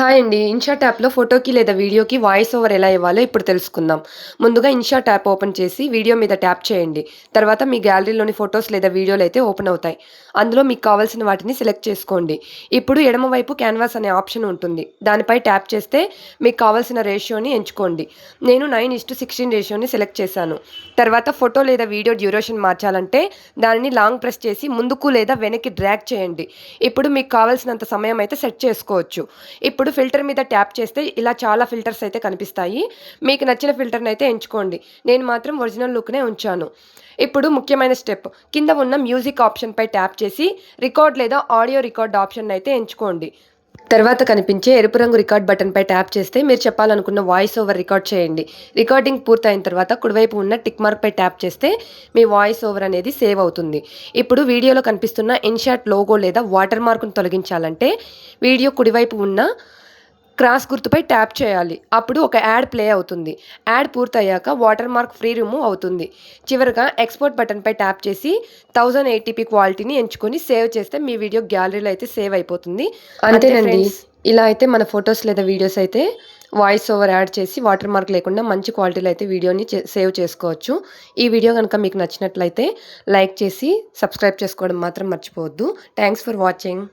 Hi అండి. ఇన్‌షాట్ యాప్‌లో ఫోటోకి లేదా వీడియోకి వాయిస్ ఓవర్ ఎలా ఇవ్వాలో ఇప్పుడు తెలుసుకుందాం. ముందుగా ఇన్‌షాట్ యాప్ ఓపెన్ చేసి వీడియో మీద ట్యాప్ చేయండి. తర్వాత మీ గ్యాలరీలోని ఫోటోస్ లేదా వీడియోలైతే ఓపెన్ అవుతాయి. అందులో మీకు కావాల్సిన వాటిని సెలెక్ట్ చేసుకోండి. ఇప్పుడు ఎడమ వైపు క్యాన్వాస్ అనే ఆప్షన్ ఉంటుంది. దానిపై ట్యాప్ చేస్తే మీకు కావాల్సిన రేషియోని ఎంచుకోండి. నేను 9:16 రేషియోని సెలెక్ట్ చేశాను. తర్వాత ఫోటో లేదా వీడియో డ్యూరేషన్ మార్చాలంటే దానిని లాంగ్ ప్రెస్ చేసి ముందుకు లేదా వెనక్కి డ్రాగ్ చేయండి. ఇప్పుడు మీకు కావాల్సినంత సమయం అయితే సెట్ చేసుకోవచ్చు. ఇప్పుడు ఫిల్టర్ మీద ట్యాప్ చేస్తే ఇలా చాలా ఫిల్టర్స్ అయితే కనిపిస్తాయి. మీకు నచ్చిన ఫిల్టర్‌ని అయితే ఎంచుకోండి. నేను మాత్రం ఒరిజినల్ లుక్‌నే ఉంచాను. ఇప్పుడు ముఖ్యమైన స్టెప్ కింద ఉన్న మ్యూజిక్ ఆప్షన్‌పై ట్యాప్ చేసి రికార్డ్ లేదా ఆడియో రికార్డ్ ఆప్షన్‌ని అయితే ఎంచుకోండి. తర్వాత కనిపించే ఎరుపు రంగు రికార్డ్ బటన్‌పై ట్యాప్ చేస్తే మీరు చెప్పాలనుకున్న వాయిస్ ఓవర్ రికార్డ్ చేయండి. రికార్డింగ్ పూర్తయిన తర్వాత కుడివైపు ఉన్న టిక్ మార్క్‌పై ట్యాప్ చేస్తే మీ వాయిస్ ఓవర్ అనేది సేవ్ అవుతుంది. ఇప్పుడు వీడియోలో కనిపిస్తున్న ఇన్‌షాట్ లోగో లేదా వాటర్ మార్క్‌ను తొలగించాలంటే వీడియో కుడివైపు ఉన్న క్రాస్ గుర్తుపై ట్యాప్ చేయాలి. అప్పుడు ఒక యాడ్ ప్లే అవుతుంది. యాడ్ పూర్తయ్యాక వాటర్ మార్క్ ఫ్రీ రిమూవ్ అవుతుంది. చివరగా ఎక్స్‌పోర్ట్ బటన్‌పై ట్యాప్ చేసి 1080p క్వాలిటీని ఎంచుకొని సేవ్ చేస్తే మీ వీడియో గ్యాలరీలో అయితే సేవ్ అయిపోతుంది. అంతేనండి. ఇలా అయితే మన ఫోటోస్ లేదా వీడియోస్ అయితే వాయిస్ ఓవర్ యాడ్ చేసి వాటర్ మార్క్ లేకుండా మంచి క్వాలిటీలో అయితే వీడియోని సేవ్ చేసుకోవచ్చు. ఈ వీడియో గనుక మీకు నచ్చినట్లయితే లైక్ చేసి సబ్స్క్రైబ్ చేసుకోవడం మాత్రం మర్చిపోవద్దు. Thanks for watching.